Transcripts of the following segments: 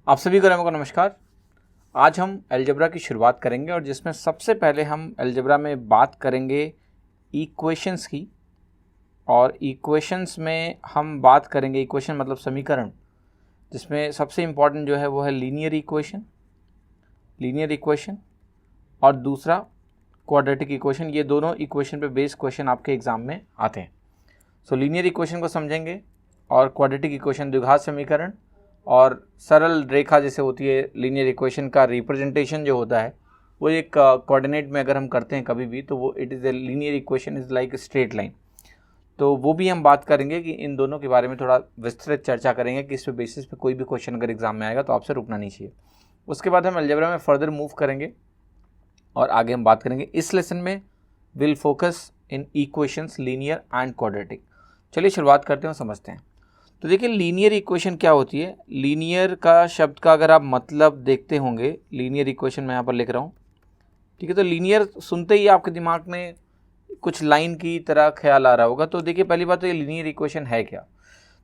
आप सभी को नमस्कार। आज हम अलजेब्रा की शुरुआत करेंगे और जिसमें सबसे पहले हम अलजेब्रा में बात करेंगे इक्वेशंस की। और इक्वेशंस में हम बात करेंगे इक्वेशन मतलब समीकरण, जिसमें सबसे इम्पॉर्टेंट जो है वो है लीनियर इक्वेशन और दूसरा क्वाड्रेटिक इक्वेशन। ये दोनों इक्वेशन पे बेस्ड क्वेश्चन आपके एग्जाम में आते हैं। सो लीनियर इक्वेशन को समझेंगे और क्वाड्रेटिक इक्वेशन द्विघात समीकरण और सरल रेखा जैसे होती है लीनियर इक्वेशन का रिप्रेजेंटेशन जो होता है वो एक कोऑर्डिनेट में अगर हम करते हैं कभी भी तो वो it is a linear equation is like straight line. तो वो भी हम बात करेंगे कि इन दोनों के बारे में थोड़ा विस्तृत चर्चा करेंगे कि इस पे बेसिस पे कोई भी क्वेश्चन अगर एग्जाम में आएगा तो आपसे रुकना नहीं चाहिए। उसके बाद हम अलजेब्रा में फर्दर मूव करेंगे और आगे हम बात करेंगे। इस लेसन में will focus in equations linear and quadratic. चलिए शुरुआत करते हैं और समझते हैं। तो देखिए लीनियर इक्वेशन क्या होती है। लीनियर का शब्द का अगर आप मतलब देखते होंगे, लीनियर इक्वेशन मैं यहाँ पर लिख रहा हूँ, ठीक है। तो लीनियर सुनते ही आपके दिमाग में कुछ लाइन की तरह ख्याल आ रहा होगा। तो देखिए पहली बात तो ये लीनियर इक्वेशन है क्या।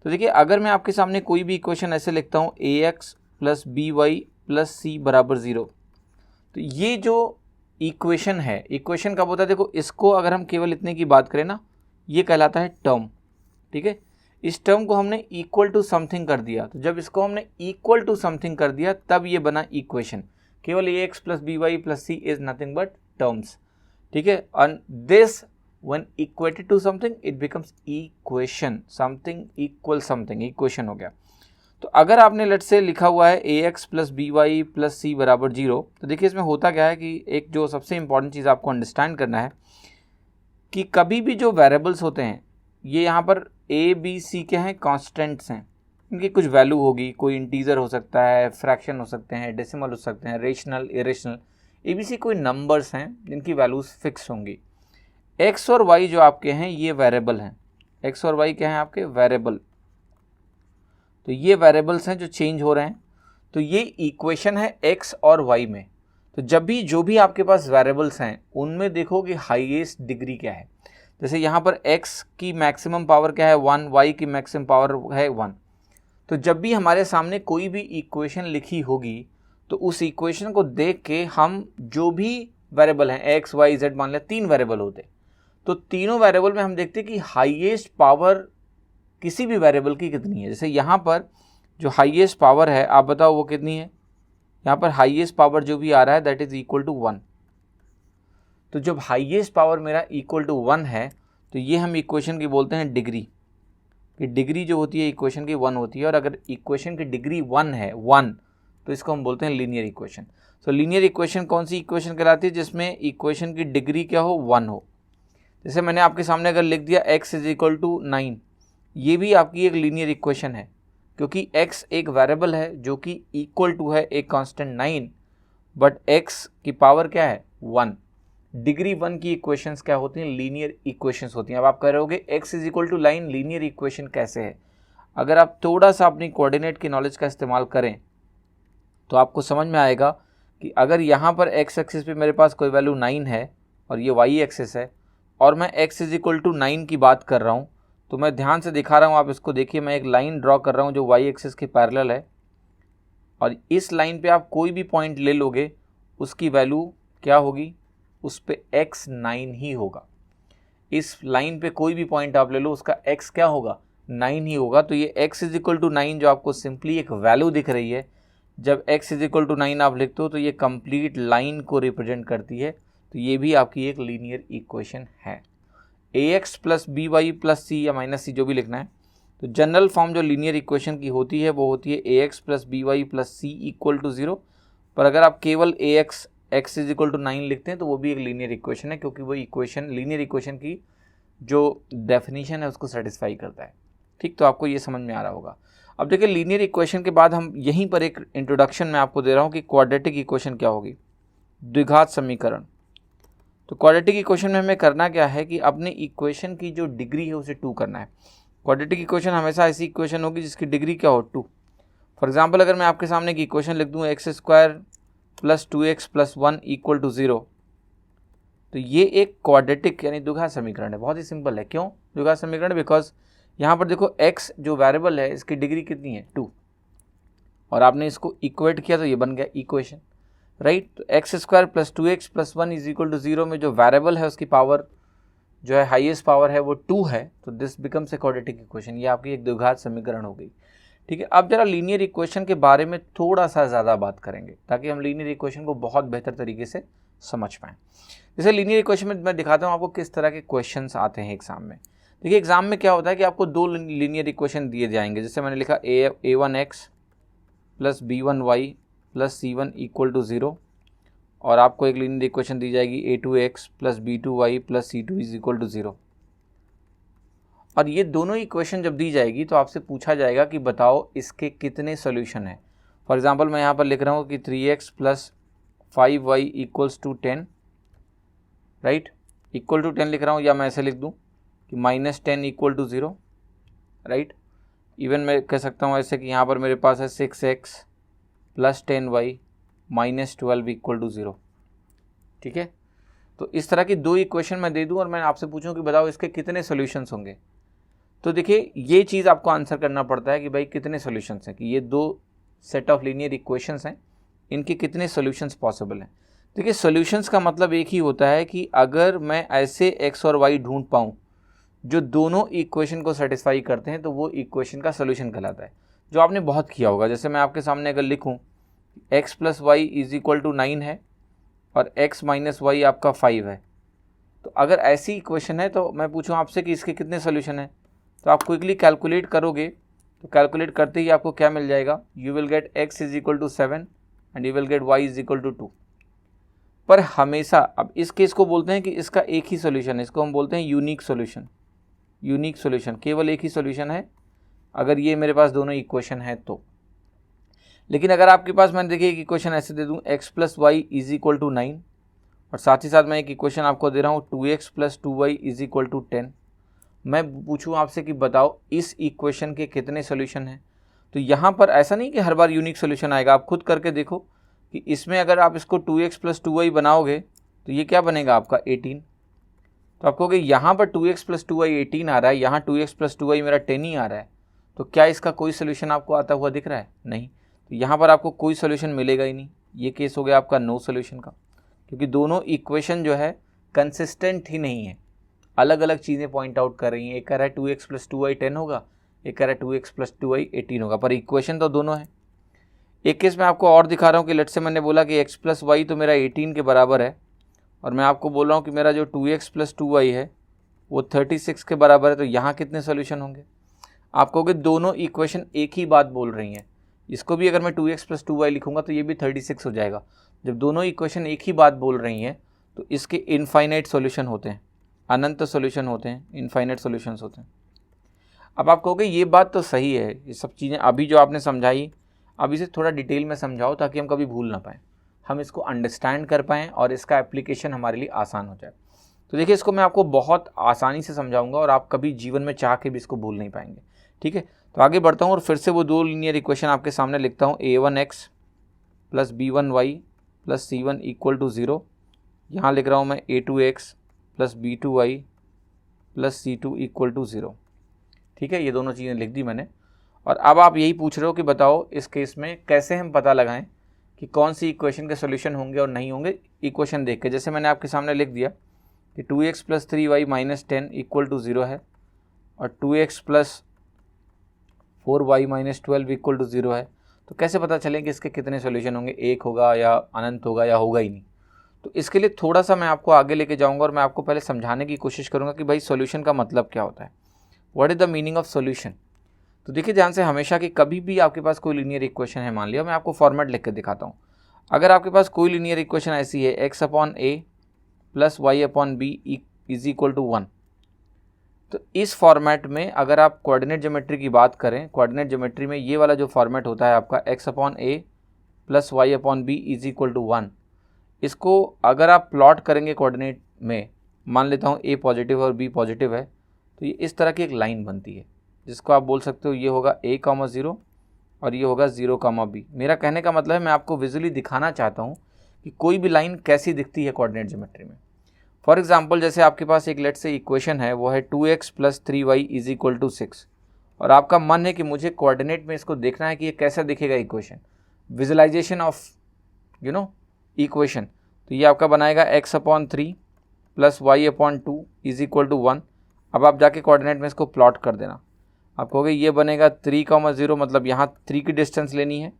तो देखिए अगर मैं आपके सामने कोई भी इक्वेशन ऐसे लिखता हूँ ax + by + c = 0, तो ये जो इक्वेशन है, इक्वेशन कब होता है, देखो इसको अगर हम केवल इतने की बात करें ना, ये कहलाता है टर्म, ठीक है। इस टर्म को हमने इक्वल टू समथिंग कर दिया, तो जब इसको हमने इक्वल टू समथिंग कर दिया तब ये बना इक्वेशन। केवल ax + by + c is nothing but terms, ठीक है। And this when equated to something it becomes equation, something equal something, equation हो गया। तो अगर आपने लेट से लिखा हुआ है ax + by + c = 0, तो देखिए इसमें होता क्या है कि एक जो सबसे इंपॉर्टेंट चीज़ आपको अंडरस्टैंड करना है कि कभी भी जो वेरिएबल्स होते हैं, ये यहाँ पर ए बी सी के हैं, कांस्टेंट्स हैं, इनकी कुछ वैल्यू होगी, कोई इंटीजर हो सकता है, फ्रैक्शन हो सकते हैं, डेसिमल हो सकते हैं, rational, irrational, A B C कोई नंबर्स हैं जिनकी वैल्यूज फिक्स होंगी। एक्स और वाई जो आपके हैं ये वेरिएबल हैं, एक्स और वाई क्या हैं आपके वेरिएबल, तो ये वेरिएबल्स हैं जो चेंज हो रहे हैं। तो ये इक्वेशन है एक्स और वाई में। तो जब भी जो भी आपके पास वेरिएबल्स हैं उनमें देखो कि हाईएस्ट डिग्री क्या है। जैसे यहाँ पर x की मैक्सिमम पावर क्या है 1, y की मैक्सिमम पावर है 1। तो जब भी हमारे सामने कोई भी इक्वेशन लिखी होगी तो उस इक्वेशन को देख के हम जो भी वेरिएबल हैं x, y, z, मान लिया 3 वेरिएबल होते, तो तीनों वेरिएबल में हम देखते कि हाईएस्ट पावर किसी भी वेरिएबल की कितनी है। जैसे यहाँ पर जो हाईएस्ट पावर है आप बताओ वो कितनी है। यहाँ पर हाईएस्ट पावर जो भी आ रहा है दैट इज इक्वल टू 1। तो जब हाईएस्ट पावर मेरा इक्वल टू 1 है तो ये हम इक्वेशन की बोलते हैं डिग्री, कि डिग्री जो होती है इक्वेशन की 1 होती है। और अगर इक्वेशन की डिग्री 1 है 1, तो इसको हम बोलते हैं लीनियर इक्वेशन। सो लीनियर इक्वेशन कौन सी इक्वेशन कहलाती है, जिसमें इक्वेशन की डिग्री क्या हो 1 हो। जैसे मैंने आपके सामने अगर लिख दिया x = 9, ये भी आपकी एक लीनियर इक्वेशन है, क्योंकि x एक वेरिएबल है जो कि इक्वल टू है एक कांस्टेंट 9, बट x की पावर क्या है 1। डिग्री 1 की इक्वेशंस क्या होती हैं, लीनियर इक्वेशंस होती हैं। अब आप कह रहे होगे x = लाइन लीनियर इक्वेशन कैसे है। अगर आप थोड़ा सा अपनी कोऑर्डिनेट की नॉलेज का इस्तेमाल करें तो आपको समझ में आएगा कि अगर यहाँ पर x एक्सिस पे मेरे पास कोई वैल्यू 9 है और ये y एक्सिस है और मैं x = 9 की बात कर रहा हूँ, तो मैं ध्यान से दिखा रहा हूँ, आप इसको देखिए, मैं एक लाइन ड्रॉ कर रहा हूँ जो y एक्सिस के पैरेलल है। और इस लाइन पे आप कोई भी पॉइंट ले लोगे उसकी वैल्यू क्या होगी, उस पे x 9 ही होगा। इस लाइन पे कोई भी पॉइंट आप ले लो उसका x क्या होगा 9 ही होगा। तो ये x = 9 जो आपको सिंपली एक वैल्यू दिख रही है, जब x = 9 आप लिखते हो तो ये कंप्लीट लाइन को रिप्रेजेंट करती है। तो ये भी आपकी एक लीनियर इक्वेशन है। ax + by + c या -c जो भी लिखना है, तो जनरल फॉर्म जो लीनियर इक्वेशन की होती है वो होती है ax + by + c = 0। पर अगर आप केवल ax x = 9 लिखते हैं तो वो भी एक लीनियर इक्वेशन है, क्योंकि वो इक्वेशन लीनियर इक्वेशन की जो डेफिनेशन है उसको सेटिस्फाई करता है। ठीक, तो आपको ये समझ में आ रहा होगा। अब देखिए लीनियर इक्वेशन के बाद हम यहीं पर एक इंट्रोडक्शन में आपको दे रहा हूँ कि क्वाड्रेटिक इक्वेशन क्या होगी, द्विघात समीकरण। तो क्वाड्रेटिक इक्वेशन में हमें करना क्या है कि अपने इक्वेशन की जो डिग्री है उसे 2 करना है। क्वाड्रेटिक इक्वेशन हमेशा ऐसी इक्वेशन होगी जिसकी डिग्री क्या हो 2। फॉर एग्जाम्पल अगर मैं आपके सामने एक इक्वेशन लिख दूँ x² + 2x + 1 = 0, तो ये एक क्वाड्रेटिक यानी द्विघात समीकरण है। बहुत ही सिंपल है। क्यों द्विघात समीकरण, बिकॉज यहाँ पर देखो x जो वेरिएबल है इसकी डिग्री कितनी है 2। और आपने इसको इक्वेट किया तो ये बन गया इक्वेशन, राइट। तो x square plus 2x plus 1 is equal to 0 में जो वेरिएबल है उसकी पावर जो है हाईएस्ट पावर है वो 2 है, तो this becomes a quadratic equation. ये आपकी एक द्विघात समीकरण हो गई, ठीक है। अब जरा लीनियर इक्वेशन के बारे में थोड़ा सा ज़्यादा बात करेंगे ताकि हम लीनियर इक्वेशन को बहुत बेहतर तरीके से समझ पाएँ। जैसे लीनियर इक्वेशन में मैं दिखाता हूँ आपको किस तरह के क्वेश्चंस आते हैं एग्जाम में। देखिए एग्जाम में क्या होता है कि आपको दो लीनियर इक्वेशन दिए जाएंगे, जैसे मैंने लिखा a1x plus b1y plus c1 equal to 0, और आपको एक लीनियर इक्वेशन दी जाएगी a2x plus b2y plus c2 is equal to 0। और ये दोनों इक्वेशन जब दी जाएगी तो आपसे पूछा जाएगा कि बताओ इसके कितने सोल्यूशन हैं। फॉर एग्जांपल मैं यहाँ पर लिख रहा हूँ कि 3x plus 5y equals to 10, right, equal to 10 लिख रहा हूँ, या मैं ऐसे लिख दूँ कि -10 इक्वल टू 0, राइट। इवन मैं कह सकता हूँ ऐसे कि यहाँ पर मेरे पास है 6x plus 10y minus 12 equal to 0, ठीक है। तो इस तरह की दो इक्वेशन मैं दे दूँ और मैं आपसे पूछूं कि बताओ इसके कितने सॉल्यूशंस होंगे, तो देखिए ये चीज़ आपको आंसर करना पड़ता है कि भाई कितने सॉल्यूशंस हैं, कि ये दो सेट ऑफ लीनियर इक्वेशंस हैं, इनके कितने सॉल्यूशंस पॉसिबल हैं। देखिए सॉल्यूशंस का मतलब एक ही होता है कि अगर मैं ऐसे x और y ढूंढ पाऊँ जो दोनों इक्वेशन को सेटिस्फाई करते हैं तो वो इक्वेशन का सोल्यूशन कहलाता है, जो आपने बहुत किया होगा। जैसे मैं आपके सामने अगर लिखूं x plus y is equal to 9 है और x माइनस वाई आपका 5 है, तो अगर ऐसी इक्वेशन है तो मैं पूछूं आपसे कि इसके कितने सोल्यूशन हैं, तो आप क्विकली कैलकुलेट करोगे, तो कैलकुलेट करते ही आपको क्या मिल जाएगा, you will get x is equal to 7 and you will get y is equal to 2। पर हमेशा अब इस केस को बोलते हैं कि इसका एक ही सोल्यूशन है, इसको हम बोलते हैं यूनिक सोल्यूशन। यूनिक सोल्यूशन, केवल एक ही सोल्यूशन है अगर ये मेरे पास दोनों इक्वेशन है तो। लेकिन अगर आपके पास मैंने देखिए एक इक्वेशन ऐसे दे दूं x plus y is equal to 9 और साथ ही साथ मैं एक इक्वेशन आपको दे रहा हूँ 2x plus 2y is equal to 10, मैं पूछूँ आपसे कि बताओ इस इक्वेशन के कितने सोल्यूशन हैं, तो यहाँ पर ऐसा नहीं कि हर बार यूनिक सोल्यूशन आएगा। आप खुद करके देखो कि इसमें अगर आप इसको 2x प्लस 2y बनाओगे तो ये क्या बनेगा आपका 18, तो आप कहोगे यहाँ पर 2x प्लस 2y 18 आ रहा है, यहाँ 2x प्लस 2y मेरा 10 ही आ रहा है, तो क्या इसका कोई सोल्यूशन आपको आता हुआ दिख रहा है? नहीं, तो यहाँ पर आपको कोई सोल्यूशन मिलेगा ही नहीं। ये केस हो गया आपका नो सोल्यूशन का, क्योंकि दोनों इक्वेशन जो है कंसिस्टेंट ही नहीं है, अलग अलग चीज़ें पॉइंट आउट कर रही हैं। एक कह रहा है 2x प्लस 2y 10 होगा, एक कह रहा है 2x प्लस 2y 18 होगा, पर इक्वेशन तो दोनों है। एक केस में आपको और दिखा रहा हूँ कि लेट से मैंने बोला कि x प्लस वाई तो मेरा 18 के बराबर है, और मैं आपको बोल रहा हूँ कि मेरा जो 2x प्लस 2y है वो 36 के बराबर है, तो यहाँ कितने सोल्यूशन होंगे? आप कहोगे दोनों इक्वेशन एक ही बात बोल रही हैं, इसको भी अगर मैं 2x प्लस 2y लिखूंगा तो ये भी 36 हो जाएगा। जब दोनों इक्वेशन एक ही बात बोल रही हैं तो इसके इनफाइनाइट सोल्यूशन होते हैं, अनंत सोल्यूशन होते हैं, इनफाइनाइट सोल्यूशंस होते हैं। अब आप कहोगे ये बात तो सही है, ये सब चीज़ें अभी जो आपने समझाई अब इसे थोड़ा डिटेल में समझाओ ताकि हम कभी भूल ना पाएँ, हम इसको अंडरस्टैंड कर पाएँ और इसका एप्लीकेशन हमारे लिए आसान हो जाए। तो देखिए इसको मैं आपको बहुत आसानी से समझाऊंगा और आप कभी जीवन में चाह के भी इसको भूल नहीं पाएंगे, ठीक है। तो आगे बढ़ता हूँ और फिर से वो दो लीनियर इक्वेशन आपके सामने लिखता हूँ, a1x plus b1y plus c1 equal to 0, यहाँ लिख रहा हूँ मैं a2x plus b2y plus c2 equal to 0, ठीक है। ये दोनों चीज़ें लिख दी मैंने, और अब आप यही पूछ रहे हो कि बताओ इस केस में कैसे हम पता लगाएं कि कौन सी इक्वेशन के सोल्यूशन होंगे और नहीं होंगे इक्वेशन देख के। जैसे मैंने आपके सामने लिख दिया कि 2x plus 3y minus 10 equal to 0 है और 2x plus 4y minus 12 equal to 0 है, तो कैसे पता चलें कि इसके कितने सोल्यूशन होंगे, एक होगा या अनंत होगा या होगा ही नहीं। तो इसके लिए थोड़ा सा मैं आपको आगे लेके जाऊँगा और मैं आपको पहले समझाने की कोशिश करूँगा कि भाई सोल्यूशन का मतलब क्या होता है, what is the meaning of solution. तो देखिए ध्यान से, हमेशा कि कभी भी आपके पास कोई लीनियर इक्वेशन है, मान लिया मैं आपको फॉर्मेट लिख के दिखाता हूँ। अगर आपके पास कोई लीनियर इक्वेशन ऐसी है x upon a plus y upon b is equal to 1, तो इस फॉर्मेट में अगर आप कोऑर्डिनेट ज्योमेट्री की बात करें, कोऑर्डिनेट ज्योमेट्री में ये वाला जो फॉर्मेट होता है आपका x upon a plus y upon b is equal to 1, इसको अगर आप प्लॉट करेंगे कोऑर्डिनेट में, मान लेता हूँ a पॉजिटिव और b पॉजिटिव है, तो ये इस तरह की एक लाइन बनती है जिसको आप बोल सकते हो ये होगा a,0 और ये होगा 0,b। मेरा कहने का मतलब है मैं आपको विजुअली दिखाना चाहता हूँ कि कोई भी लाइन कैसी दिखती है कोऑर्डिनेट ज्योमेट्री में। फॉर एग्जांपल जैसे आपके पास एक लेट से इक्वेशन है, वो है 2x plus 3y is equal to 6, और आपका मन है कि मुझे कोऑर्डिनेट में इसको देखना है कि ये कैसा दिखेगा इक्वेशन, विजुलाइजेशन ऑफ इक्वेशन। तो ये आपका बनाएगा x/3 + y/2 is equal to 1। अब आप जाके कोऑर्डिनेट में इसको प्लॉट कर देना। आप कहोगे ये बनेगा 3,0, मतलब यहाँ 3 की डिस्टेंस लेनी है,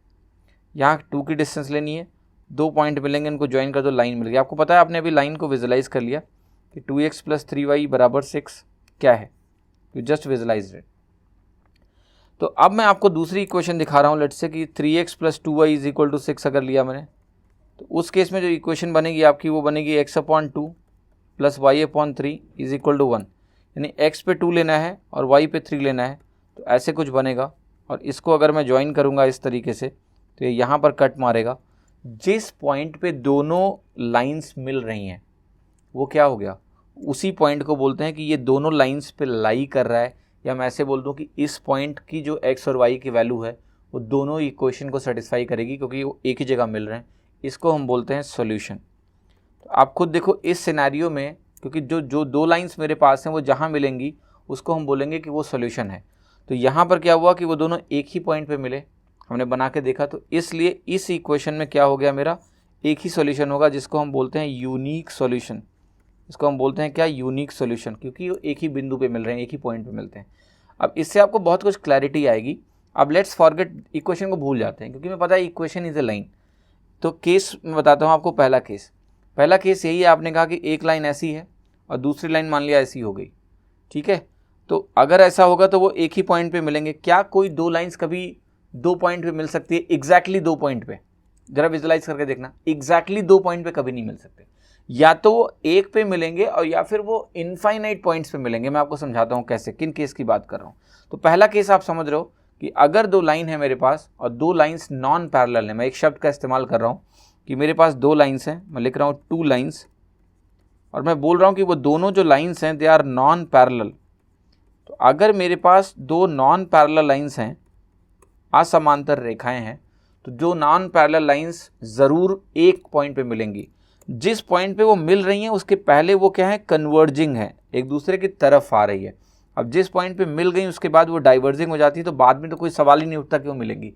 यहाँ 2 की डिस्टेंस लेनी है, 2 पॉइंट मिलेंगे, इनको ज्वाइन कर दो, लाइन मिल गई। आपको पता है, आपने अभी लाइन को विजुलाइज कर लिया कि 2x + 3y = 6 क्या है, यू जस्ट विजुलाइज इट। तो अब मैं आपको दूसरी इक्वेशन दिखा रहा हूँ, लेट्स से कि 3x + 2y = 6 अगर लिया मैंने, तो उस केस में जो इक्वेशन बनेगी आपकी वो बनेगी x/2 + y/3 is equal to 1, यानी x पे 2 लेना है और y पे 3 लेना है, तो ऐसे कुछ बनेगा। और इसको अगर मैं ज्वाइन करूँगा इस तरीके से तो ये यहाँ पर कट मारेगा। जिस पॉइंट पे दोनों लाइंस मिल रही हैं वो क्या हो गया, उसी पॉइंट को बोलते हैं कि ये दोनों लाइंस पे लाई कर रहा है, या मैं ऐसे बोल दूँ कि इस पॉइंट की जो x और y की वैल्यू है वो दोनों इक्वेशन को सेटिस्फाई करेगी, क्योंकि वो एक ही जगह मिल रहे हैं। इसको हम बोलते हैं सॉल्यूशन। तो आप खुद देखो इस सिनेरियो में, क्योंकि जो दो लाइंस मेरे पास हैं वो जहाँ मिलेंगी उसको हम बोलेंगे कि वो सॉल्यूशन है। तो यहाँ पर क्या हुआ कि वो दोनों एक ही पॉइंट पे मिले, हमने बना के देखा, तो इसलिए इस इक्वेशन में क्या हो गया, मेरा एक ही सॉल्यूशन होगा, जिसको हम बोलते हैं यूनिक सॉल्यूशन। इसको हम बोलते हैं क्या, यूनिक सॉल्यूशन, क्योंकि वो एक ही बिंदु पे मिल रहे हैं, एक ही पॉइंट पे मिलते हैं। अब इससे आपको बहुत कुछ क्लैरिटी आएगी। अब लेट्स फॉरगेट, इक्वेशन को भूल जाते हैं, क्योंकि मैं पता है इक्वेशन इज ए लाइन। तो केस मैं बताता हूँ आपको। पहला केस यही है, आपने कहा कि एक लाइन ऐसी है और दूसरी लाइन मान लिया ऐसी हो गई, ठीक है। तो अगर ऐसा होगा तो वो एक ही पॉइंट पे मिलेंगे। क्या कोई दो लाइंस कभी 2 पॉइंट पे मिल सकती है, एग्जैक्टली 2 पॉइंट पे? जरा विजुलाइज करके देखना, एग्जैक्टली 2 पॉइंट पे कभी नहीं मिल सकते। या तो वो एक पे मिलेंगे और या फिर वो इनफाइनाइट पॉइंट्स पे मिलेंगे। मैं आपको समझाता हूँ कैसे, किन केस की बात कर रहा हूँ। तो पहला केस आप समझ रहे हो कि अगर 2 लाइन है मेरे पास और 2 लाइंस नॉन पैरेलल है, मैं एक शब्द का इस्तेमाल कर रहा हूँ कि मेरे पास 2 लाइंस हैं, मैं लिख रहा हूँ 2 लाइंस, और मैं बोल रहा हूँ कि वो दोनों जो लाइंस हैं दे आर नॉन पैरेलल। तो अगर मेरे पास 2 नॉन पैरेलल लाइंस हैं, असमांतर रेखाएं हैं, तो जो नॉन पैरेलल लाइंस ज़रूर एक पॉइंट पे मिलेंगी। जिस पॉइंट पे वो मिल रही हैं उसके पहले वो क्या है, कन्वर्जिंग है, एक दूसरे की तरफ आ रही है। अब जिस पॉइंट पे मिल गई उसके बाद वो डाइवर्जिंग हो जाती है, तो बाद में तो कोई सवाल ही नहीं उठता कि वो मिलेंगी।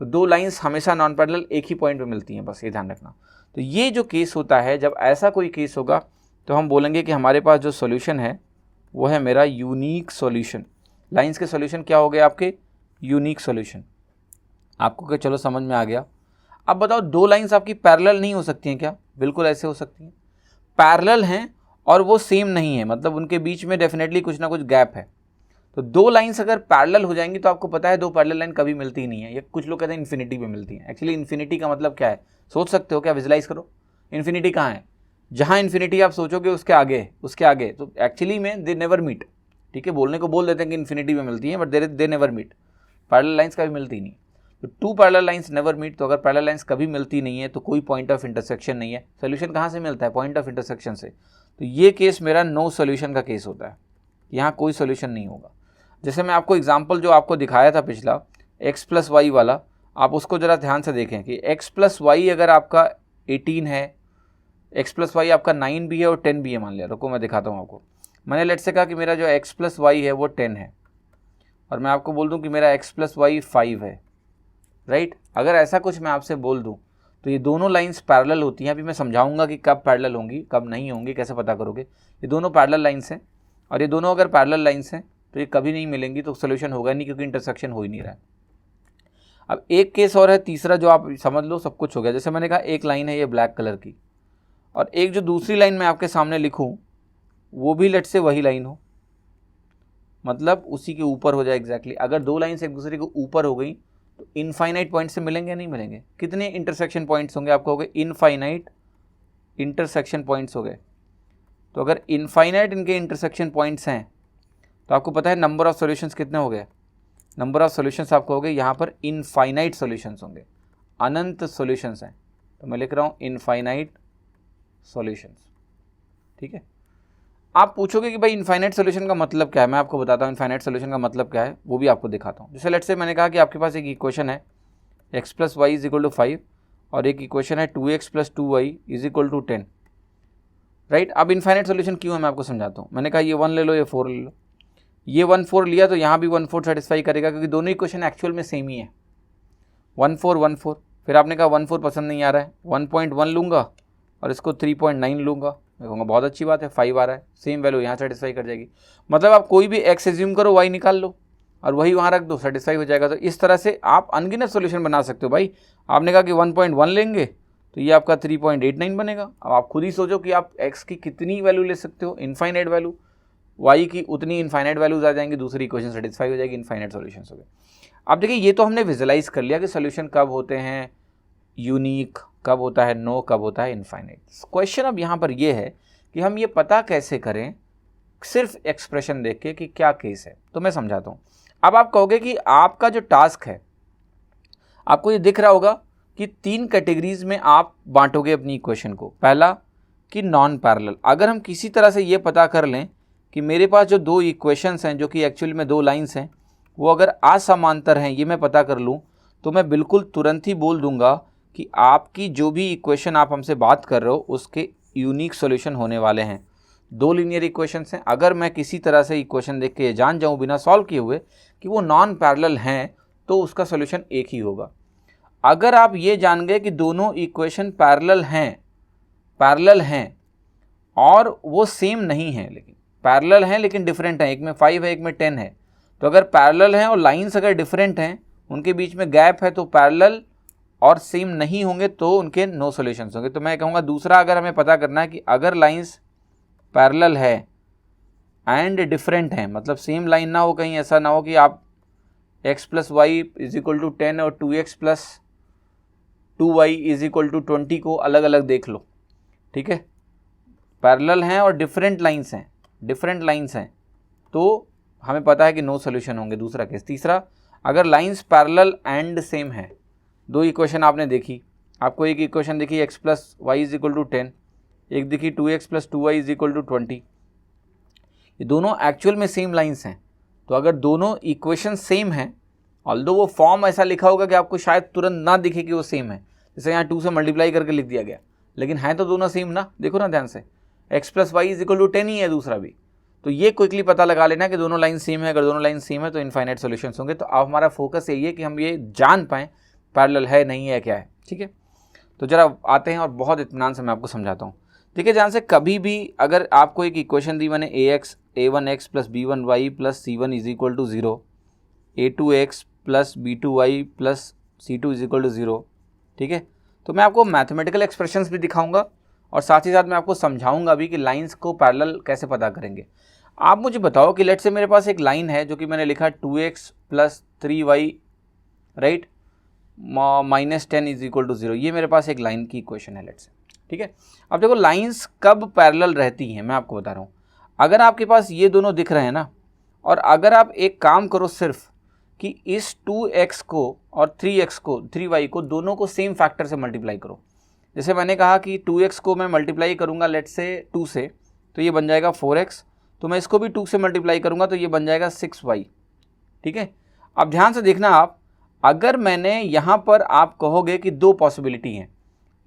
तो 2 लाइंस हमेशा नॉन पैरेलल एक ही पॉइंट पे मिलती हैं, बस ये ध्यान रखना। तो ये जो केस होता है, जब ऐसा कोई केस होगा तो हम बोलेंगे कि हमारे पास जो सॉल्यूशन है वो है मेरा यूनिक सॉल्यूशन। लाइंस के सॉल्यूशन क्या हो गए आपके, यूनिक सॉल्यूशन। आपको क्या, चलो समझ में आ गया। अब बताओ 2 लाइंस आपकी पैरेलल नहीं हो सकती हैं क्या? बिल्कुल ऐसे हो सकती हैं। पैरेलल हैं और वो सेम नहीं है, मतलब उनके बीच में डेफिनेटली कुछ ना कुछ गैप है। तो 2 लाइंस अगर पैरेलल हो जाएंगी तो आपको पता है 2 पैरेलल लाइन कभी मिलती ही नहीं है, या कुछ लोग कहते हैं इन्फिनिटी पे मिलती हैं। एक्चुअली इन्फिनिटी का मतलब क्या है, सोच सकते हो क्या? विजुलाइज करो, इन्फिनिटी कहाँ है? जहाँ इन्फिनिटी आप सोचोगे उसके आगे। तो एक्चुअली में दे नेवर मीट, ठीक है। बोलने को बोल देते हैं कि इन्फिनिटी में मिलती है, but they never meet. Parallel lines कभी मिलती नहीं। तो 2 पैरेलल लाइंस नेवर मीट। तो अगर पैरेलल लाइंस कभी मिलती नहीं है तो कोई पॉइंट ऑफ इंटरसेक्शन नहीं है। सोल्यूशन कहाँ से मिलता है? पॉइंट ऑफ इंटरसेक्शन से। तो ये केस मेरा नो सोल्यूशन का केस होता है, यहाँ कोई सोल्यूशन नहीं होगा। जैसे मैं आपको एग्जांपल जो आपको दिखाया था पिछला x + y वाला, आप उसको ज़रा ध्यान से देखें कि x + y अगर आपका 18 है, x + y आपका 9 भी है और 10 भी है, मान लिया। रुको मैं दिखाता हूँ आपको। मैंने लेट से कहा कि मेरा जो x + y है वो 10 है, और मैं आपको बोल दूँ कि मेरा x + y 5 है, राइट। अगर ऐसा कुछ मैं आपसे बोल दूँ तो ये दोनों लाइंस पैरेलल होती हैं। अभी मैं समझाऊंगा कि कब पैरेलल होंगी कब नहीं होंगी, कैसे पता करोगे। ये दोनों पैरेलल लाइंस हैं, और ये दोनों अगर पैरेलल लाइंस हैं तो ये कभी नहीं मिलेंगी, तो सोल्यूशन होगा नहीं, क्योंकि इंटरसेक्शन हो ही नहीं रहा है। अब एक केस और है तीसरा, जो आप समझ लो सब कुछ हो गया। जैसे मैंने कहा एक लाइन है ये ब्लैक कलर की, और एक जो दूसरी लाइन मैं आपके सामने लिखूँ वो भी लेट से वही लाइन हो, मतलब उसी के ऊपर हो जाए एग्जैक्टली। अगर 2 लाइन्स एक दूसरे के ऊपर हो गई तो इनफाइनाइट पॉइंट से मिलेंगे, नहीं मिलेंगे। कितने इंटरसेक्शन पॉइंट्स होंगे? आपको हो गए इनफाइनाइट इंटरसेक्शन पॉइंट्स हो गए। तो अगर इनफाइनाइट इनके इंटरसेक्शन पॉइंट्स हैं तो आपको पता है नंबर ऑफ सॉल्यूशंस कितने हो गए? नंबर ऑफ सॉल्यूशंस आपको हो गए यहाँ पर इनफाइनाइट सॉल्यूशंस होंगे, अनंत सॉल्यूशंस हैं। तो मैं लिख रहा हूँ इनफाइनाइट सॉल्यूशंस, ठीक है। आप पूछोगे कि भाई इनफाइनाइट सॉल्यूशन का मतलब क्या है? मैं आपको बताता हूँ इनफाइनाइट सॉल्यूशन का मतलब क्या है, वो भी आपको दिखाता हूँ। जैसे लेट्स से मैंने कहा कि आपके पास एक इक्वेशन है x + y = 5 और एक इक्वेशन है 2x + 2y = 10, राइट। अब इनफाइनाइट सॉल्यूशन क्यों है मैं आपको समझाता हूँ। मैंने कहा ये 1 ले लो, ये 4 ले लो। ये 1/4 लिया तो यहाँ भी 1/4 सेटिस्फाई करेगा, क्योंकि दोनों इक्वेशन एक्चुअल में सेम ही है। 1/4 1/4, फिर आपने कहा 1/4 पसंद नहीं आ रहा है, 1.1 लूँगा और इसको 3.9 लूँगा, मैं कहूँगा बहुत अच्छी बात है, 5 आ रहा है, सेम वैल्यू यहाँ सेटिस्फाई कर जाएगी। मतलब आप कोई भी एक्स एज्यूम करो, वाई निकाल लो और वही वहाँ रख दो, सेटिस्फाई हो जाएगा। तो इस तरह से आप अनगिनत सोल्यूशन बना सकते हो भाई। आपने कहा कि 1.1 लेंगे तो ये आपका 3.89 बनेगा। अब आप खुद ही सोचो कि आप x की कितनी वैल्यू ले सकते हो, इनफाइनाइट वैल्यू, y की उतनी इनफाइनाइट वैल्यूज आ जाएंगी, दूसरी इक्वेशन सेटिस्फाई हो जाएगी, इनफाइनाइट सॉल्यूशंस हो गए। अब देखिए ये तो हमने विजुलाइज कर लिया कि सोल्यूशन कब होते हैं यूनिक, कब होता है नो, कब होता है इनफाइनाइट। क्वेश्चन अब यहाँ पर ये है कि हम ये पता कैसे करें सिर्फ एक्सप्रेशन देख के कि क्या केस है। तो मैं समझाता हूँ। अब आप कहोगे कि आपका जो टास्क है, आपको ये दिख रहा होगा कि 3 कैटेगरीज में आप बांटोगे अपनी इक्वेशन को। पहला कि नॉन पैरेलल, अगर हम किसी तरह से ये पता कर लें कि मेरे पास जो 2 इक्वेशंस हैं जो कि एक्चुअली में 2 लाइंस हैं, वो अगर असमांतर हैं, ये मैं पता कर लूँ, तो मैं बिल्कुल तुरंत ही बोल दूंगा कि आपकी जो भी इक्वेशन आप हमसे बात कर रहे हो उसके यूनिक सॉल्यूशन होने वाले हैं। 2 लीनियर इक्वेशंस हैं, अगर मैं किसी तरह से इक्वेशन देख के जान जाऊँ बिना सॉल्व किए हुए कि वो नॉन पैरेलल हैं, तो उसका सॉल्यूशन एक ही होगा। अगर आप ये जान गए कि दोनों इक्वेशन पैरेलल हैं और वो सेम नहीं हैं, लेकिन पैरेलल हैं लेकिन डिफरेंट हैं, एक में 5 है एक में 10 है, तो अगर पैरेलल हैं और लाइंस अगर डिफरेंट हैं, उनके बीच में गैप है, तो पैरेलल और सेम नहीं होंगे तो उनके नो सॉल्यूशंस होंगे। तो मैं कहूँगा दूसरा, अगर हमें पता करना है कि अगर लाइंस पैरेलल है एंड डिफरेंट हैं, मतलब सेम लाइन ना हो, कहीं ऐसा ना हो कि आप x + y = 10 और 2x + 2y = 20 को अलग अलग देख लो, ठीक है, पैरेलल हैं और डिफरेंट लाइंस हैं, तो हमें पता है कि नो सॉल्यूशन होंगे, दूसरा केस। तीसरा, अगर लाइंस पैरेलल एंड सेम है, 2 इक्वेशन आपने देखी, आपको एक इक्वेशन दिखी x + y = 10, एक दिखी 2x + 2y = 20, ये दोनों एक्चुअल में सेम लाइंस हैं। तो अगर दोनों इक्वेशन सेम हैं, ऑल्दो वो फॉर्म ऐसा लिखा होगा कि आपको शायद तुरंत ना दिखे कि वो सेम है, जैसे यहाँ 2 से मल्टीप्लाई करके लिख दिया गया, लेकिन है तो दोनों सेम ना, देखो ना ध्यान से, x + y = 10 ही है दूसरा भी। तो ये क्विकली पता लगा लेना कि दोनों लाइन सेम है, अगर दोनों लाइन सेम है तो इनफाइनाइट सॉल्यूशंस होंगे। तो अब हमारा फोकस यही है कि हम ये जान पाएँ पैरेलल है नहीं है क्या है, ठीक है। तो जरा आते हैं और बहुत इत्मीनान से मैं आपको समझाता हूँ। देखिए ध्यान से, कभी भी अगर आपको एक इक्वेशन दी मैंने a1x + b1y + c1 = 0, a2x + b2y + c2 = 0, ठीक है, तो मैं आपको मैथमेटिकल एक्सप्रेशंस भी दिखाऊंगा और साथ ही साथ मैं आपको समझाऊंगा भी कि लाइंस को पैरेलल कैसे पता करेंगे। आप मुझे बताओ कि लेट्स से मेरे पास एक लाइन है जो कि मैंने लिखा 2x + 3y, राइट, -10 = 0, ये मेरे पास एक लाइन की इक्वेशन है लेट्स से, ठीक है। अब देखो लाइंस कब पैरेलल रहती हैं, मैं आपको बता रहा हूँ। अगर आपके पास ये दोनों दिख रहे हैं ना, और अगर आप एक काम करो सिर्फ कि इस 2x को और 3y को दोनों को सेम फैक्टर से मल्टीप्लाई करो। जैसे मैंने कहा कि 2x को मैं मल्टीप्लाई करूँगा लेट्स से 2 से, तो ये बन जाएगा 4x, तो मैं इसको भी 2 से मल्टीप्लाई करूँगा तो ये बन जाएगा 6y, ठीक है। अब ध्यान से देखना आप, अगर मैंने यहाँ पर आप कहोगे कि 2 पॉसिबिलिटी हैं,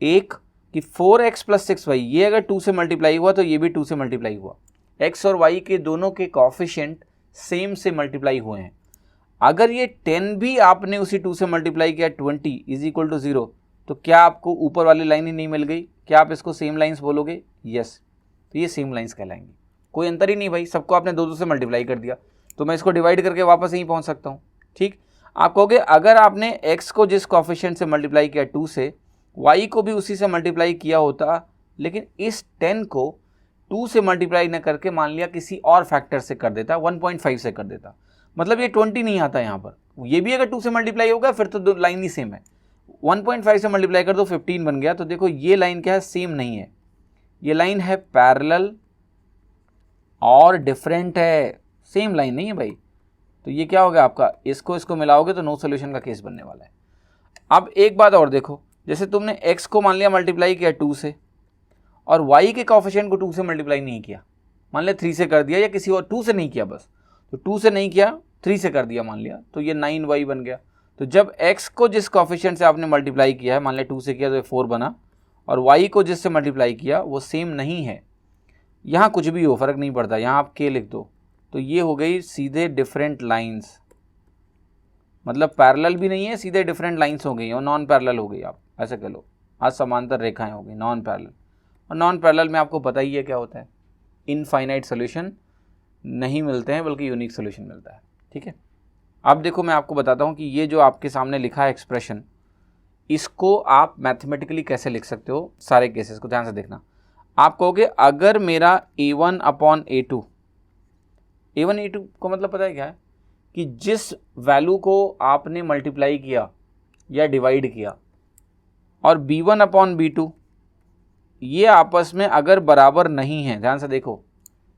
एक कि 4x + 6y, ये अगर 2 से मल्टीप्लाई हुआ तो ये भी 2 से मल्टीप्लाई हुआ, x और y के दोनों के कोएफिशिएंट सेम से मल्टीप्लाई हुए हैं। अगर ये 10 भी आपने उसी 2 से मल्टीप्लाई किया 20 = 0, तो क्या आपको ऊपर वाली लाइन ही नहीं मिल गई? क्या आप इसको सेम लाइंस बोलोगे? यस, तो ये सेम लाइंस कहलाएंगी। कोई अंतर ही नहीं भाई, सबको आपने 2 से मल्टीप्लाई कर दिया, तो मैं इसको डिवाइड करके वापस यहीं पहुंच सकता हूं, ठीक। आप कहोगे अगर आपने x को जिस कोएफिशिएंट से मल्टीप्लाई किया 2 से, y को भी उसी से मल्टीप्लाई किया होता, लेकिन इस 10 को 2 से मल्टीप्लाई न करके मान लिया किसी और फैक्टर से कर देता, 1.5 से कर देता, मतलब ये 20 नहीं आता यहाँ पर। ये भी अगर 2 से मल्टीप्लाई होगा फिर तो लाइन ही सेम है, 1.5 से मल्टीप्लाई कर दो 15 बन गया। तो देखो ये लाइन क्या है, सेम नहीं है, ये लाइन है पैरेलल और डिफरेंट है, सेम लाइन नहीं है भाई। तो ये क्या हो गया आपका, इसको मिलाओगे तो नो सोल्यूशन का केस बनने वाला है। अब एक बात और देखो, जैसे तुमने x को मान लिया मल्टीप्लाई किया 2 से, और y के कोएफिशिएंट को 2 से मल्टीप्लाई नहीं किया, मान लिया 3 से कर दिया, या किसी और 2 से नहीं किया, बस तो 2 से नहीं किया 3 से कर दिया मान लिया, तो ये 9y बन गया। तो जब x को जिस कोएफिशिएंट से आपने मल्टीप्लाई किया है, मान लिया 2 से किया तो 4 बना, और y को जिससे मल्टीप्लाई किया वो सेम नहीं है, यहाँ कुछ भी हो फर्क नहीं पड़ता, यहाँ आप k लिख दो, तो ये हो गई सीधे डिफरेंट लाइंस, मतलब पैरेलल भी नहीं है, सीधे डिफरेंट लाइंस हो गई और नॉन पैरेलल हो गई, आप ऐसे कह लो, असमांतर रेखाएं हो गई, नॉन पैरेलल। और नॉन पैरेलल में आपको पता ही है क्या होता है, इनफाइनाइट सोल्यूशन नहीं मिलते हैं बल्कि यूनिक सोल्यूशन मिलता है। ठीक है, अब देखो मैं आपको बताता हूँ कि ये जो आपके सामने लिखा है एक्सप्रेशन, इसको आप मैथमेटिकली कैसे लिख सकते हो, सारे केसेस को ध्यान से देखना। आप कहोगे अगर मेरा a1 upon a2, a1 a2 को मतलब पता है क्या है कि जिस वैल्यू को आपने मल्टीप्लाई किया या डिवाइड किया, और b1 अपॉन b2 ये आपस में अगर बराबर नहीं है, ध्यान से देखो,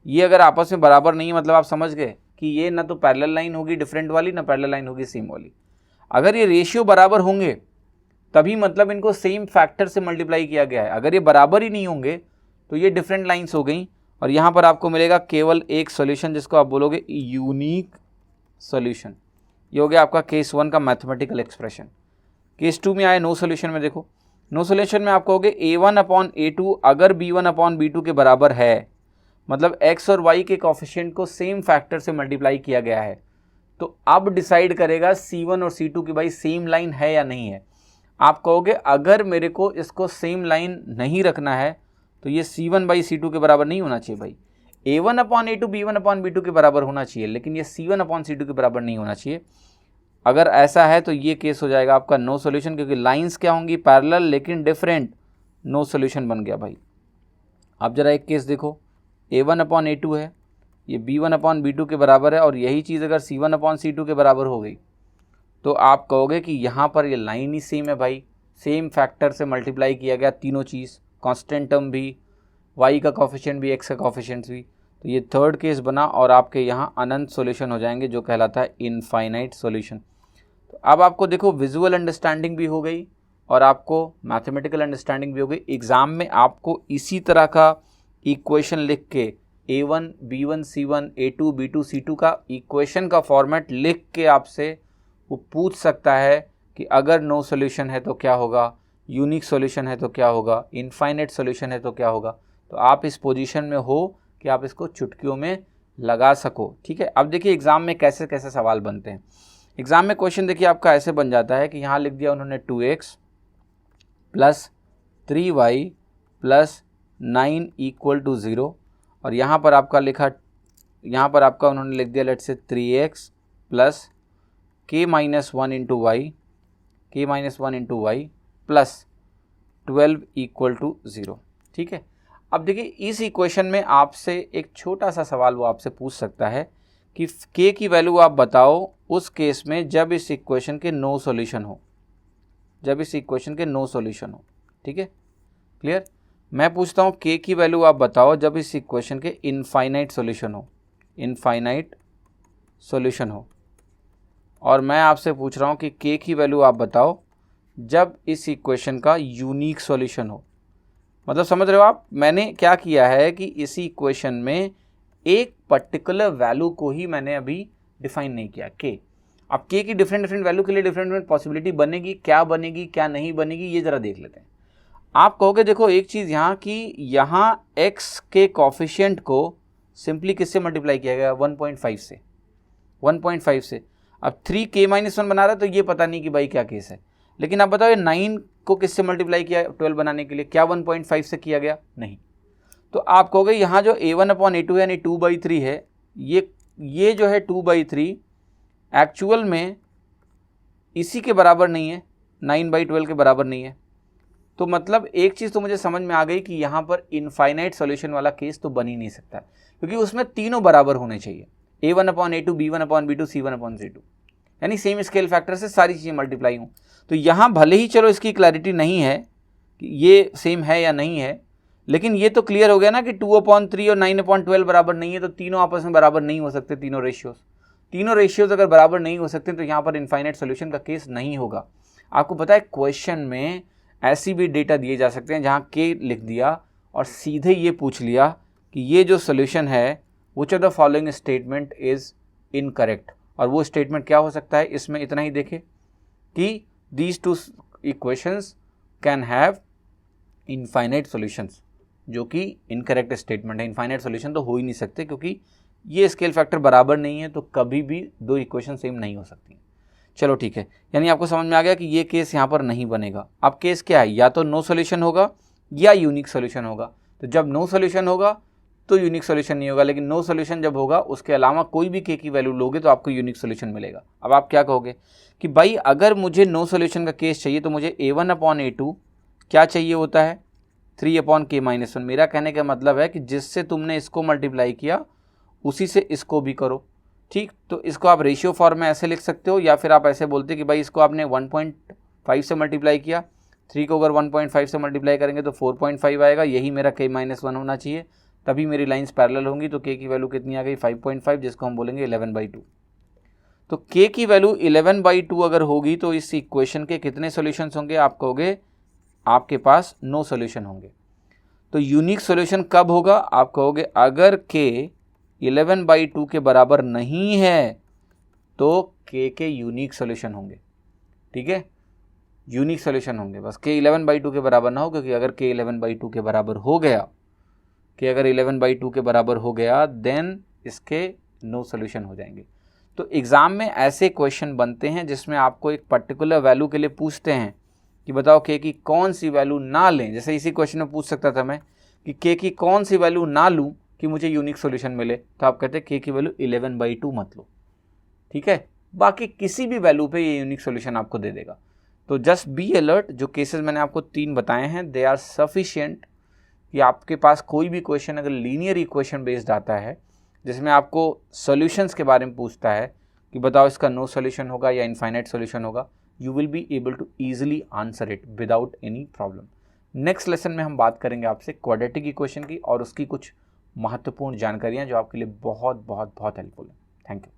ये अगर आपस में बराबर नहीं है मतलब आप समझ गए कि ये ना तो पैरेलल लाइन होगी डिफरेंट वाली, ना पैरेलल लाइन होगी सेम वाली। अगर ये रेशियो बराबर होंगे तभी मतलब इनको सेम फैक्टर से मल्टीप्लाई किया गया है। अगर ये बराबर ही नहीं होंगे तो ये डिफरेंट लाइंस हो गई, और यहाँ पर आपको मिलेगा केवल एक सॉल्यूशन जिसको आप बोलोगे यूनिक सॉल्यूशन। ये हो गया आपका केस 1 का मैथमेटिकल एक्सप्रेशन। केस 2 में आए नो सॉल्यूशन में, देखो नो सॉल्यूशन में आप कहोगे a1 अपॉन a2 अगर b1 अपॉन b2 के बराबर है, मतलब x और y के कोफिशिएंट को सेम फैक्टर से मल्टीप्लाई किया गया है, तो अब डिसाइड करेगा c1 और c2 की भाई सेम लाइन है या नहीं है। आप कहोगे अगर मेरे को इसको सेम लाइन नहीं रखना है तो ये c1 बाई c2 के बराबर नहीं होना चाहिए भाई, a1 upon a2 b1 upon b2 के बराबर होना चाहिए, लेकिन ये c1 अपॉन c2 के बराबर नहीं होना चाहिए। अगर ऐसा है तो ये केस हो जाएगा आपका नो सॉल्यूशन, क्योंकि लाइंस क्या होंगी पैरेलल लेकिन डिफरेंट, नो सॉल्यूशन बन गया भाई। अब जरा एक केस देखो, a1 अपॉन a2 है, ये b1 अपॉन b2 के बराबर है, और यही चीज़ अगर c1 अपॉन c2 के बराबर हो गई तो आप कहोगे कि यहाँ पर ये लाइन ही सेम है भाई, सेम फैक्टर से मल्टीप्लाई किया गया तीनों चीज़, कांस्टेंट टर्म भी, y का कोफिशिएंट भी, x का कोफिशिएंट भी, तो ये थर्ड केस बना और आपके यहाँ अनंत सॉल्यूशन हो जाएंगे जो कहलाता है इनफाइनाइट सॉल्यूशन। तो अब आपको देखो विजुअल अंडरस्टैंडिंग भी हो गई और आपको मैथमेटिकल अंडरस्टैंडिंग भी हो गई। एग्ज़ाम में आपको इसी तरह का इक्वेशन लिख के a1 b1 c1 a2 b2 c2 का इक्वेशन का फॉर्मेट लिख के आपसे वो पूछ सकता है कि अगर नो सॉल्यूशन है तो क्या होगा, यूनिक सॉल्यूशन है तो क्या होगा, इनफाइनाइट सॉल्यूशन है तो क्या होगा। तो आप इस पोजीशन में हो कि आप इसको चुटकियों में लगा सको। ठीक है, अब देखिए एग्ज़ाम में कैसे कैसे सवाल बनते हैं। एग्ज़ाम में क्वेश्चन देखिए आपका ऐसे बन जाता है कि यहाँ लिख दिया उन्होंने 2x plus 3y plus 9 equal to 0, और यहाँ पर आपका लिखा, यहाँ पर आपका उन्होंने लिख दिया let say 3x plus k minus 1 into y, k minus 1 into y plus 12 equal to 0। ठीक है, अब देखिए इस इक्वेशन में आपसे एक छोटा सा सवाल वो आपसे पूछ सकता है कि k की वैल्यू आप बताओ उस केस में जब इस इक्वेशन के नो सॉल्यूशन हो, जब इस इक्वेशन के नो सॉल्यूशन हो। ठीक है, क्लियर। मैं पूछता हूँ k की वैल्यू आप बताओ जब इस इक्वेशन के इनफाइनाइट सॉल्यूशन हो, इनफाइनाइट सॉल्यूशन हो, और मैं आपसे पूछ रहा हूँ कि k की वैल्यू आप बताओ जब इस इक्वेशन का यूनिक सॉल्यूशन हो। मतलब समझ रहे हो आप, मैंने क्या किया है कि इसी इक्वेशन में एक पर्टिकुलर वैल्यू को ही मैंने अभी डिफाइन नहीं किया, k। अब k की डिफरेंट डिफरेंट वैल्यू के लिए डिफरेंट डिफरेंट पॉसिबिलिटी बनेगी, क्या बनेगी क्या नहीं बनेगी ये ज़रा देख लेते हैं। आप कहोगे देखो एक चीज़ यहाँ कि यहाँ x के कॉफिशिएंट को सिंपली किससे मल्टीप्लाई किया गया, 1.5 से, 1.5 से। अब 3k माइनस 1 बना रहा है तो ये पता नहीं कि भाई क्या केस है, लेकिन आप बताओ ये 9 को किससे मल्टीप्लाई किया 12 बनाने के लिए, क्या 1.5 से किया गया, नहीं। तो आप कहोगे यहाँ जो a1 अपॉन a2 यानी 2/3 है, ये जो है 2/3 एक्चुअल में इसी के बराबर नहीं है, 9/12 के बराबर नहीं है। तो मतलब एक चीज़ तो मुझे समझ में आ गई कि यहाँ पर इनफाइनाइट सॉल्यूशन वाला केस तो बन ही नहीं सकता, क्योंकि उसमें तीनों बराबर होने चाहिए, a1 upon a2 b1 upon b2 c1 upon c2, यानी सेम स्केल फैक्टर से सारी चीज़ें मल्टीप्लाई हों। तो यहाँ भले ही चलो इसकी क्लैरिटी नहीं है कि ये सेम है या नहीं है, लेकिन ये तो क्लियर हो गया ना कि 2/3 और 9/12 बराबर नहीं है, तो तीनों आपस में बराबर नहीं हो सकते, तीनों रेशियोज अगर बराबर नहीं हो सकते तो यहाँ पर इनफाइनाइट सॉल्यूशन का केस नहीं होगा। आपको पता है क्वेश्चन में ऐसी भी डेटा दिए जा सकते हैं जहाँ k लिख दिया और सीधे ये पूछ लिया कि ये जो सॉल्यूशन है which of the following statement is incorrect, और वो स्टेटमेंट क्या हो सकता है, इसमें इतना ही देखे कि these two equations can have infinite solutions, जो कि इनकरेक्ट स्टेटमेंट है। इनफाइनाइट सॉल्यूशन तो हो ही नहीं सकते, क्योंकि ये स्केल फैक्टर बराबर नहीं है तो कभी भी दो इक्वेशन सेम नहीं हो सकती। चलो ठीक है, यानी आपको समझ में आ गया कि ये केस यहाँ पर नहीं बनेगा। अब केस क्या है, या तो नो सोल्यूशन होगा या यूनिक सोल्यूशन होगा। तो जब नो सोल्यूशन होगा तो यूनिक सोल्यूशन नहीं होगा, लेकिन नो सोल्यूशन जब होगा उसके अलावा कोई भी के की वैल्यू लोगे तो आपको यूनिक सोल्यूशन मिलेगा। अब आप क्या कहोगे कि भाई अगर मुझे नो सोल्यूशन का केस चाहिए तो मुझे a1/a2 क्या चाहिए होता है, 3/k-1। मेरा कहने का मतलब है कि जिससे तुमने इसको मल्टीप्लाई किया उसी से इसको भी करो, ठीक। तो इसको आप रेशियो फॉर्म में ऐसे लिख सकते हो, या फिर आप ऐसे बोलते कि भाई इसको आपने 1.5 से मल्टीप्लाई किया, 3 को अगर 1.5 से मल्टीप्लाई करेंगे तो 4.5 आएगा, यही मेरा k-1 होना चाहिए, तभी मेरी लाइंस पैरेलल होंगी। तो k की वैल्यू कितनी आ गई 5.5, जिसको हम बोलेंगे 11/2। तो k की वैल्यू 11/2 अगर होगी तो इस इक्वेशन के कितने सॉल्यूशंस होंगे, आप कहोगे आपके पास नो सॉल्यूशन होंगे। तो यूनिक सॉल्यूशन कब होगा, आप कहोगे अगर k 11/2 के बराबर नहीं है तो k के यूनिक सॉल्यूशन होंगे, ठीक है, यूनिक सॉल्यूशन होंगे। बस k 11/2 के बराबर ना हो, क्योंकि अगर k 11/2 के बराबर हो गया, कि अगर 11/2 के बराबर हो गया देन इसके नो सॉल्यूशन हो जाएंगे। तो एग्ज़ाम में ऐसे क्वेश्चन बनते हैं जिसमें आपको एक पर्टिकुलर वैल्यू के लिए पूछते हैं कि बताओ k की कौन सी वैल्यू ना लें। जैसे इसी क्वेश्चन में पूछ सकता था मैं कि k की कौन सी वैल्यू ना लूँ कि मुझे यूनिक सॉल्यूशन मिले, तो आप कहते हैं k की वैल्यू 11/2 मत लो, ठीक है। बाकी किसी भी वैल्यू पे ये यूनिक सॉल्यूशन आपको दे देगा। तो जस्ट बी अलर्ट, जो केसेस मैंने आपको 3 बताए हैं दे आर सफिशिएंट कि आपके पास कोई भी क्वेश्चन अगर लीनियर इक्वेशन बेस्ड आता है जिसमें आपको सॉल्यूशंस के बारे में पूछता है कि बताओ इसका नो सॉल्यूशन होगा या इनफाइनाइट सॉल्यूशन होगा, you will be able to easily answer it without any problem. Next lesson में हम बात करेंगे आपसे क्वाड्रेटिक इक्वेशन की और उसकी कुछ महत्वपूर्ण जानकारियाँ जो आपके लिए बहुत बहुत बहुत हेल्पफुल है। Thank you.